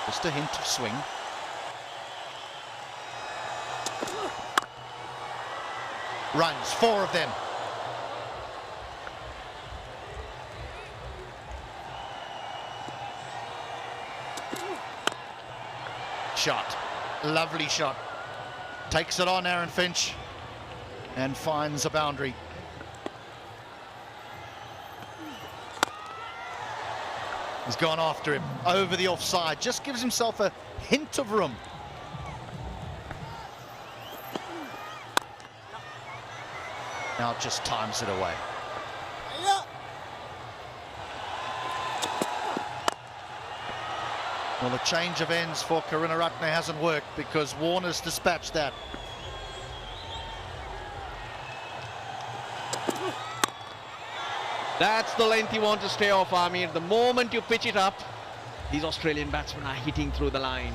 Just a hint of swing. Runs, 4 of them. Shot, lovely shot. Takes it on, Aaron Finch, and finds a boundary. He's gone after him over the offside, just gives himself a hint of room. Now just times it away. Well, the change of ends for Karunaratne hasn't worked because Warner's dispatched that. That's the length you want to stay off, Amir. The moment you pitch it up, these Australian batsmen are hitting through the line.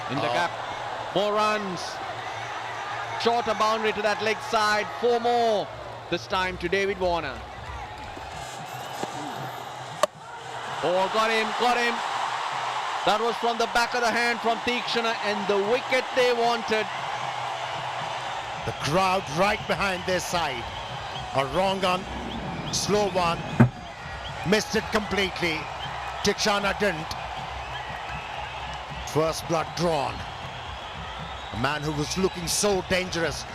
In the gap, more runs. Shorter boundary to that leg side, 4 more. This time to David Warner. Oh, got him. That was from the back of the hand from Tikshana, and the wicket they wanted. The crowd right behind their side. A wrong one, slow one, missed it completely. Tikshana didn't. First blood drawn. A man who was looking so dangerous,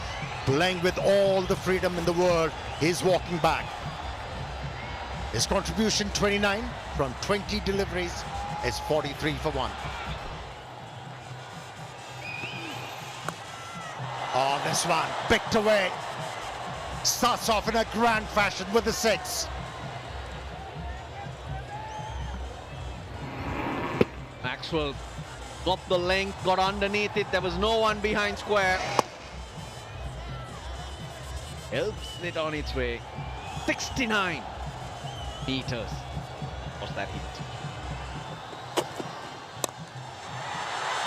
playing with all the freedom in the world, is walking back. His contribution 29 from 20 deliveries is 43 for 1. Oh, this one picked away. Starts off in a grand fashion with the 6. Maxwell got the length, got underneath it. There was no one behind square. Helps it on its way. 69 meters was that hit.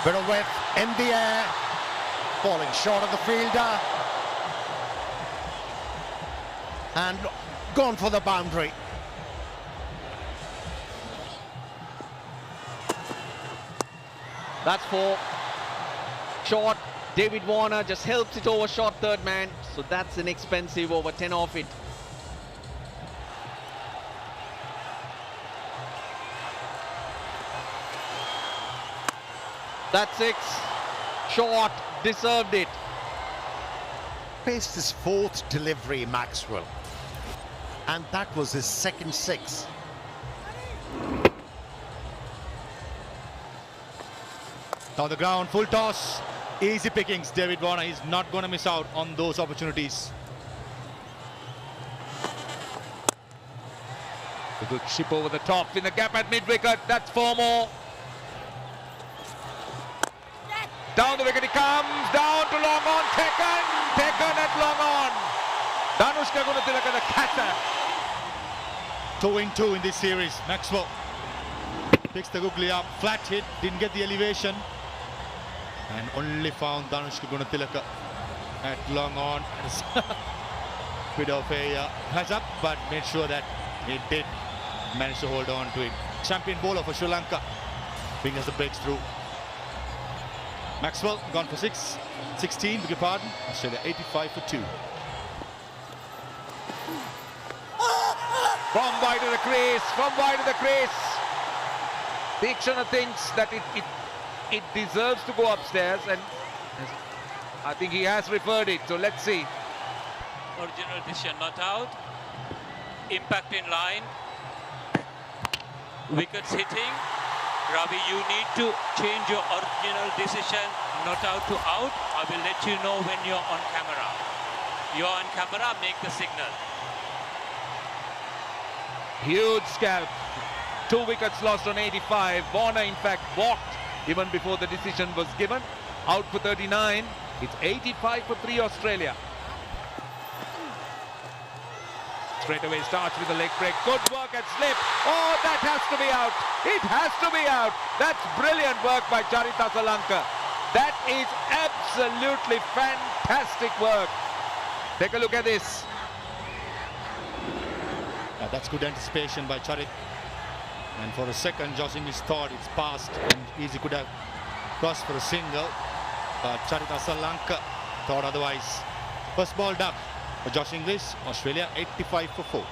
Bit of width in the air. Falling short of the fielder. And gone for the boundary. That's 4. Short. David Warner just helps it over short third man. So that's inexpensive, over 10 off it. That's 6. Short. Deserved it. Faced his 4th delivery, Maxwell. And that was his second 6. Down the ground, full toss. Easy pickings, David Warner. He's not going to miss out on those opportunities. A good chip over the top in the gap at mid-wicket. That's 4 more. Down the wicket he comes, down to long on, taken at long on. Danushka Gunatilaka, the catcher. 2-in-2 in this series. Maxwell picks the googly up, flat hit, didn't get the elevation, and only found Danushka Gunatilaka at long on. Bit of a heads up, but made sure that he did manage to hold on to it. Champion bowler for Sri Lanka, being as the breaks through. Maxwell gone for 6, 16, beg your pardon. Australia 85 for 2. From wide to the crease, Tikshana thinks that it deserves to go upstairs, and I think he has referred it, so let's see. Original decision not out. Impact in line. Wickets hitting. Ravi, you need to change your original decision, not out to out. I will let you know when you're on camera. You're on camera, make the signal. Huge scalp. 2 wickets lost on 85. Warner, in fact, walked even before the decision was given. Out for 39. It's 85 for 3 Australia. Straight away starts with a leg break. Good work at slip. Oh, that has to be out. It has to be out. That's brilliant work by Charita Salanka. That is absolutely fantastic work. Take a look at this. That's good anticipation by Charit. And for a second, Joshing his thought it's passed and easy could have crossed for a single. But Charita Srilanka thought otherwise. First ball duck for Josh English. Australia 85 for 4.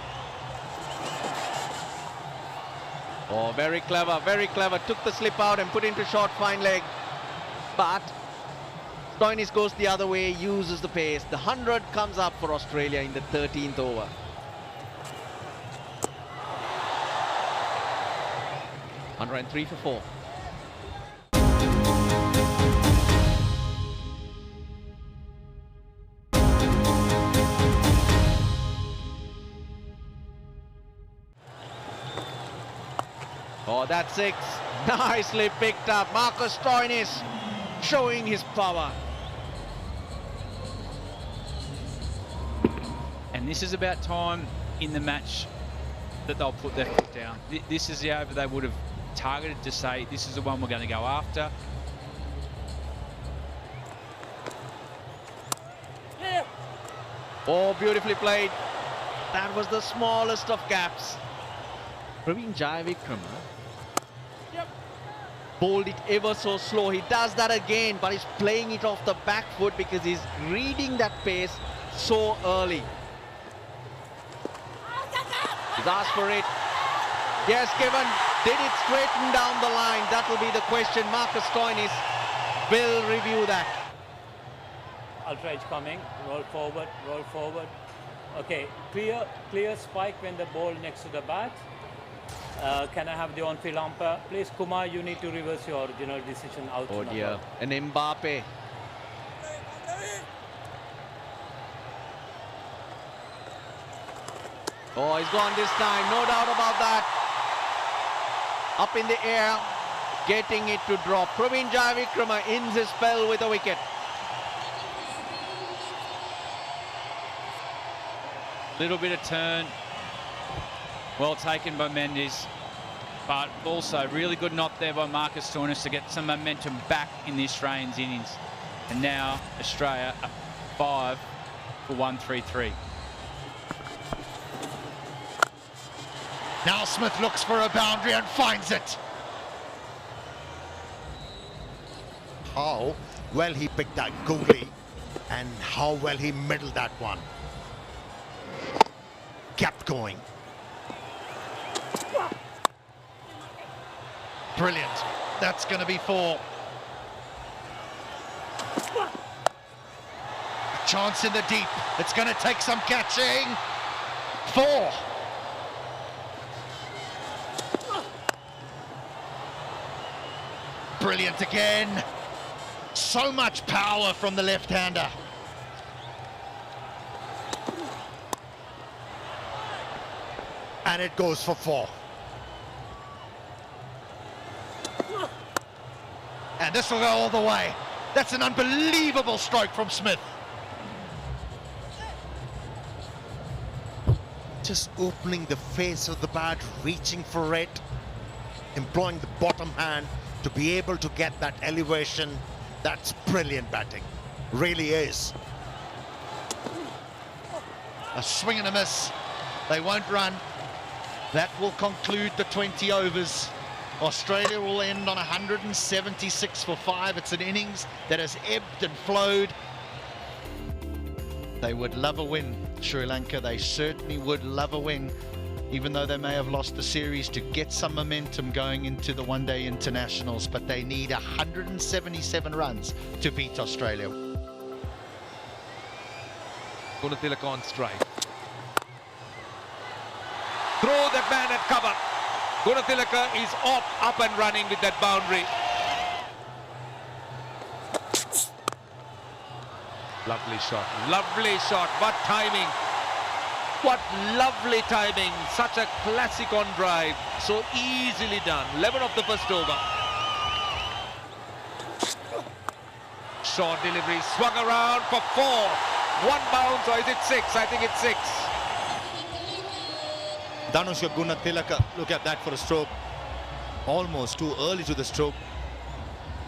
Oh, very clever, very clever. Took the slip out and put into short fine leg. But Stoinis goes the other way, uses the pace. The 100 comes up for Australia in the 13th over. And 3 for 4. Oh, that's 6. Nicely picked up. Marcus Stoinis showing his power. And this is about time in the match that they'll put their foot down. This is the over they would have targeted to say, this is the one we're going to go after. Oh, beautifully played. That was the smallest of gaps. Praveen Jayavikrama bowled it ever so slow. He does that again, but he's playing it off the back foot because he's reading that pace so early. He's asked for it. Yes, Kevin, did it straighten down the line? That will be the question. Marcus Stoinis will review that. Ultra edge coming, roll forward, roll forward. Okay, clear spike when the ball next to the bat. Can I have the on-field umpire? Please, Kumar, you need to reverse your original decision out. Oh dear, an Mbappe. Oh, he's gone this time, no doubt about that. Up in the air, getting it to drop. Praveen Jayavikrama ends his spell with a wicket. Little bit of turn. Well taken by Mendes. But also really good knock there by Marcus Stoinis to get some momentum back in the Australians' innings. And now Australia are 5 for 133. Now Smith looks for a boundary and finds it. How well he picked that googly and how well he middled that one. Kept going. Brilliant. That's going to be 4. A chance in the deep. It's going to take some catching. 4. Brilliant again. So much power from the left-hander. And it goes for 4. And this will go all the way. That's an unbelievable stroke from Smith. Just opening the face of the bat, reaching for it, employing the bottom hand to be able to get that elevation. That's brilliant batting. Really is. A swing and a miss. They won't run. That will conclude the 20 overs. Australia will end on 176 for 5. It's an innings that has ebbed and flowed. They would love a win, Sri Lanka. They certainly would love a win, even though they may have lost the series, to get some momentum going into the one-day internationals. But they need 177 runs to beat Australia. Gunatilaka on strike. Throw that man at cover. Gunatilaka is off, up and running with that boundary. Lovely shot. Lovely shot. What timing. What lovely timing. Such a classic on drive. So easily done. 11 of the first over. Short delivery. Swung around for 4. 1 bounce, or is it 6? I think it's 6. Danushka Gunatilaka, look at that for a stroke. Almost too early to the stroke.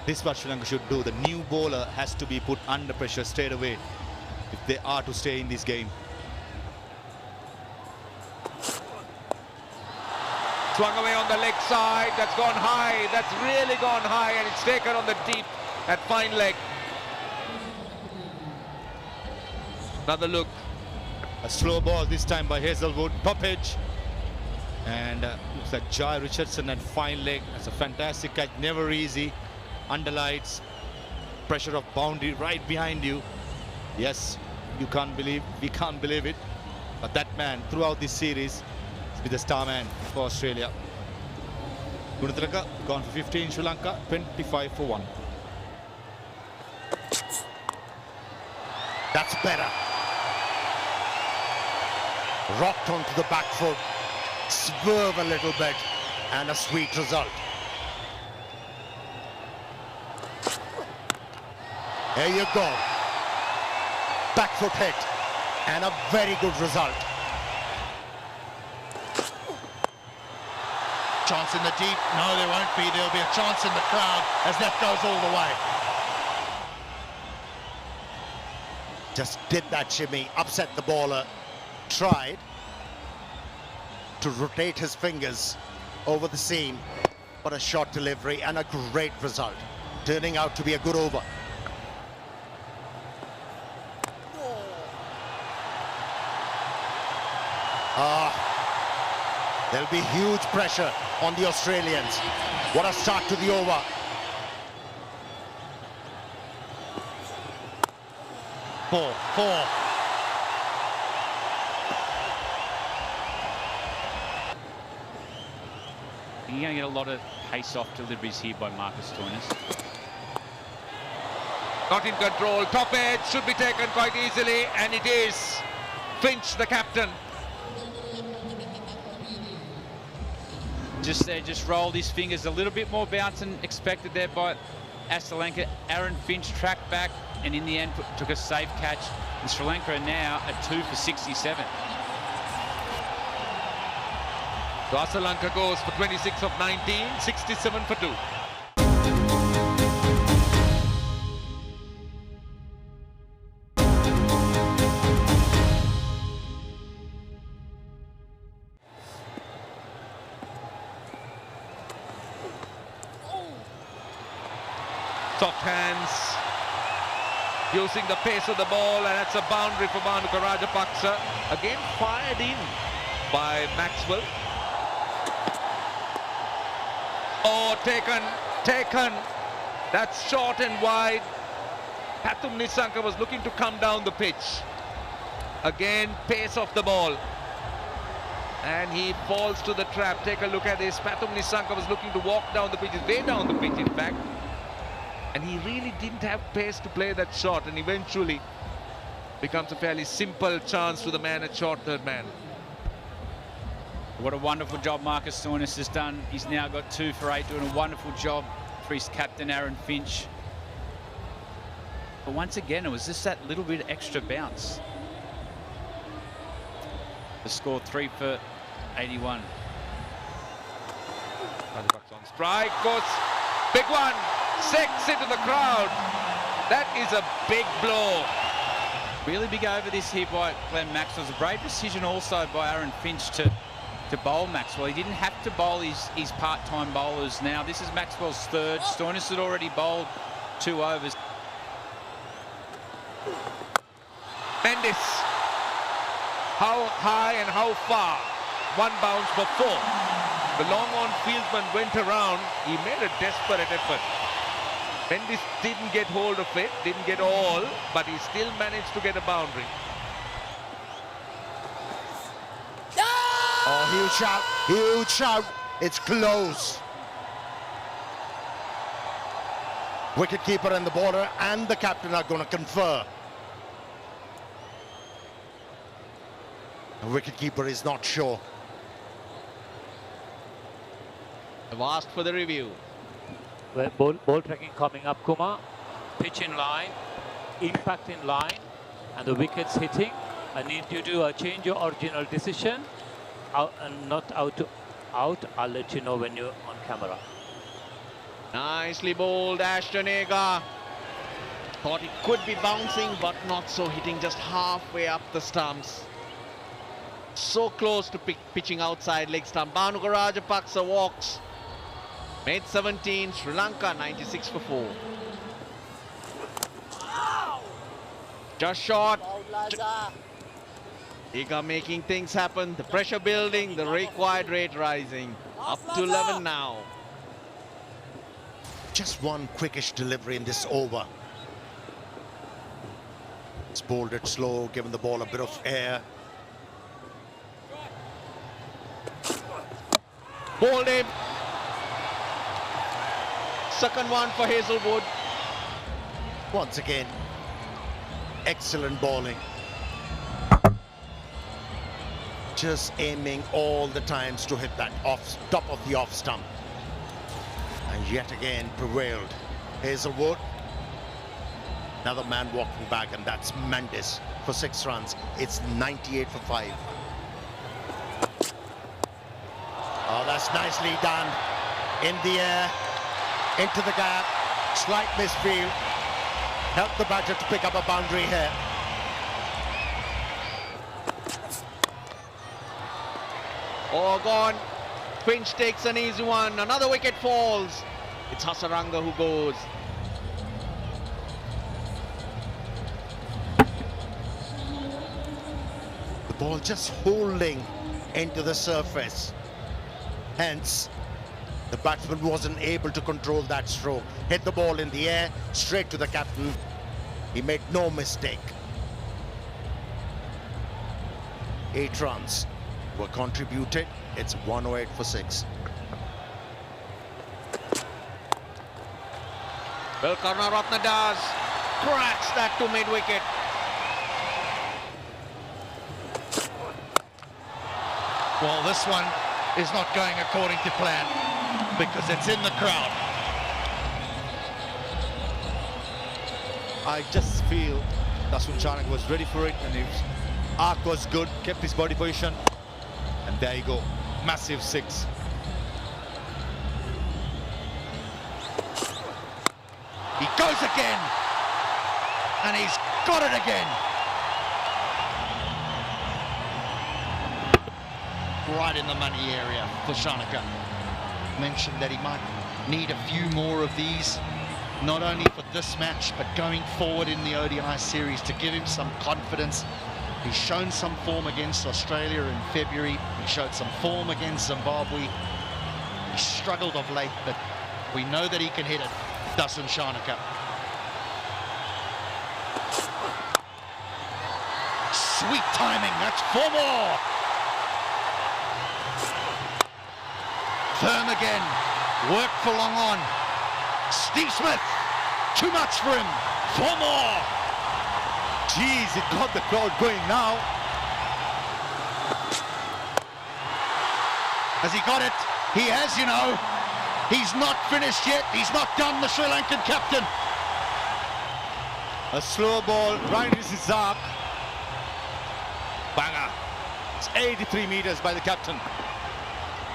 This is what Sri Lanka should do. The new bowler has to be put under pressure straight away if they are to stay in this game. Swung away on the leg side. That's gone high. That's really gone high, and it's taken on the deep at fine leg. Another look. A slow ball this time by Hazelwood. Top edge. And looks like Jai Richardson at fine leg. That's a fantastic catch. Never easy. Underlights. Pressure of boundary right behind you. Yes, we can't believe it. But that man throughout this series has been the star man for Australia. Gunatilaka gone for 15. Sri Lanka 25 for 1. That's better. Rocked onto the back foot. Swerve a little bit. And a sweet result. There you go. Back foot hit. And a very good result. Chance in the deep. No, there won't be. There'll be a chance in the crowd as that goes all the way. Just did that shimmy, upset the bowler. Tried to rotate his fingers over the seam, but a short delivery and a great result, turning out to be a good over. There'll be huge pressure on the Australians. What a start to the over. Four. You're going to get a lot of pace-off deliveries here by Marcus Stoinis. Not in control. Top edge should be taken quite easily, and it is. Finch, the captain. Just rolled his fingers. A little bit more bounce than expected there by Sri Lanka. Aaron Finch tracked back and in the end took a safe catch. And Sri Lanka are now at 2 for 67. So Sri Lanka goes for 26 of 19, 67 for 2. Soft hands, using the pace of the ball, and that's a boundary for Bhanuka Rajapaksa. Again fired in by Maxwell. Oh, taken. That's short and wide. Pathum Nissanka was looking to come down the pitch. Again, pace of the ball. And he falls to the trap. Take a look at this. Pathum Nissanka was looking to walk down the pitch, way down the pitch in fact. And he really didn't have pace to play that shot, and eventually becomes a fairly simple chance to the man at short third man. What a wonderful job Marcus Stoinis has done. He's now got 2 for 8, doing a wonderful job for his captain, Aaron Finch. But once again, it was just that little bit extra bounce. The score 3 for 81. On strike, goes, big one, 6 into the crowd. That is a big blow. Really big over this here by Glenn Maxwell. It was a brave decision also by Aaron Finch to bowl Maxwell. He didn't have to bowl his part-time bowlers now. This is Maxwell's third. Stoinis had already bowled 2 overs. Mendes. How high and how far? 1 bounce for 4. The long-on fieldsman went around. He made a desperate effort. Mendes didn't get hold of it, didn't get all, but he still managed to get a boundary. Oh, huge shout. It's close. Wicketkeeper and the bowler and the captain are going to confer. The wicketkeeper is not sure. I've asked for the review. Well, ball tracking coming up, Kumar. Pitch in line, impact in line, and the wickets hitting. I need you to change your original decision. Out and not out to out. I'll let you know when you're on camera. Nicely bowled, Ashton Agar. Thought it could be bouncing, but not so, hitting just halfway up the stumps. So close to pitching outside leg stump. Bhanuka Rajapaksa walks. Made 17, Sri Lanka 96 for 4. Just short. Iga making things happen. The pressure building, the required rate rising. Up to 11 now. Just one quickish delivery in this over. It's bowled it slow, given the ball a bit of air. Bowled him. Second one for Hazelwood. Once again, excellent bowling. Just aiming all the times to hit that top of the off stump. And yet again prevailed. Hazelwood. Another man walking back, and that's Mendes for 6 runs. It's 98 for 5. Oh, that's nicely done. In the air, into the gap, slight misfield. Helped the batter to pick up a boundary here. Oh, gone. Finch takes an easy one. Another wicket falls. It's Hasaranga who goes. The ball just holding into the surface. Hence, the batsman wasn't able to control that stroke. Hit the ball in the air, straight to the captain. He made no mistake. 8 runs were contributed. It's 108 for 6. Well, Karunaratne does. Cracks that to mid-wicket. Well, this one is not going according to plan because it's in the crowd. I just feel Dasun Shanaka was ready for it, and his arc was good, kept his body position, and there you go, massive 6. He goes again, and he's got it again. Right in the money area for Shanaka. Mentioned that he might need a few more of these, not only for this match, but going forward in the ODI series to give him some confidence. He's shown some form against Australia in February. He showed some form against Zimbabwe. He struggled of late, but we know that he can hit it. Dasun Shanaka. Sweet timing, that's 4 more. Firm again, work for long on. Steve Smith, too much for him, 4 more. Jeez, it got the crowd going now. Has he got it? He has, you know. He's not finished yet, he's not done, the Sri Lankan captain. A slow ball, right into his arc. Banger. It's 83 meters by the captain.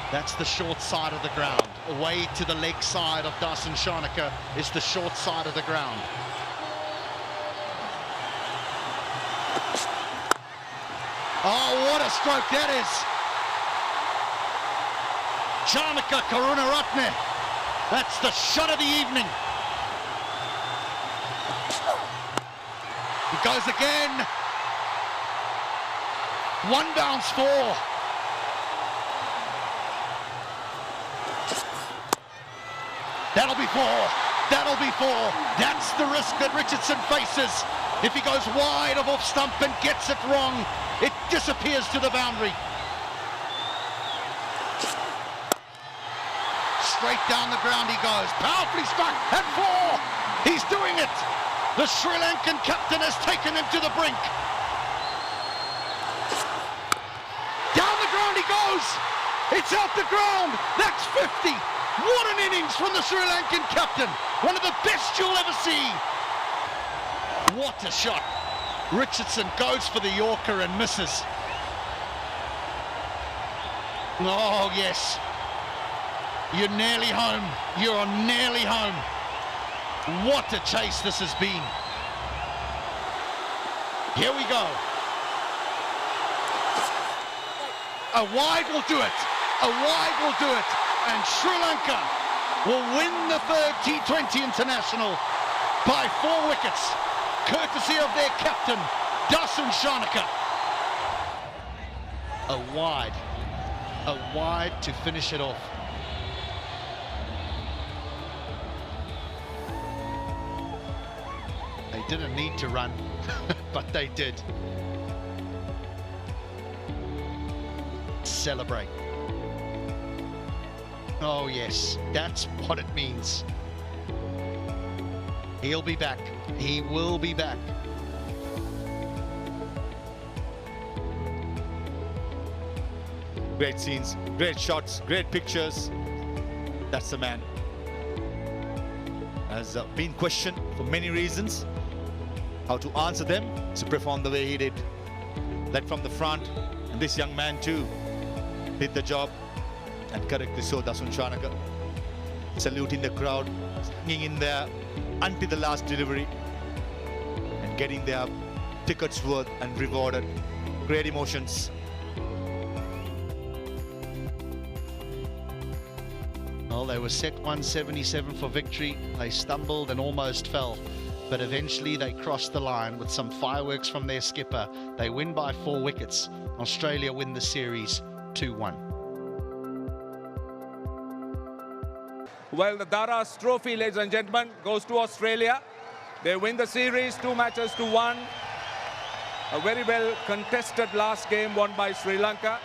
That's the short side of the ground. Away to the leg side of Dasun Shanaka is the short side of the ground. Oh, what a stroke that is. Shanaka Karunaratne. That's the shot of the evening. He goes again. 1 bounce 4. That'll be 4. That'll be 4. That's the risk that Richardson faces. If he goes wide of off stump and gets it wrong, it disappears to the boundary. Straight down the ground he goes. Powerfully struck at 4. He's doing it. The Sri Lankan captain has taken him to the brink. Down the ground he goes. It's out the ground. That's 50. What an innings from the Sri Lankan captain. One of the best you'll ever see. What a shot. Richardson goes for the Yorker and misses. Oh, yes. You're nearly home. You're nearly home. What a chase this has been. Here we go. A wide will do it. A wide will do it. And Sri Lanka will win the third T20 international by 4 wickets, courtesy of their captain, Dasun Shanaka. A wide to finish it off. They didn't need to run, but they did. Celebrate. Oh yes, that's what it means. He'll be back. He will be back. Great scenes, great shots, great pictures. That's the man. Has been questioned for many reasons. How to answer them, to perform the way he did. Led from the front, and this young man too did the job, and correctly so. Dasun Shanaka saluting the crowd, hanging in there until the last delivery, and getting their tickets worth and rewarded. Great emotions. Well, they were set 177 for victory. They stumbled and almost fell, but eventually they crossed the line with some fireworks from their skipper. They win by 4 wickets. Australia win the series 2-1. Well, the Daras Trophy, ladies and gentlemen, goes to Australia. They win the series 2 matches to 1. A very well contested last game won by Sri Lanka.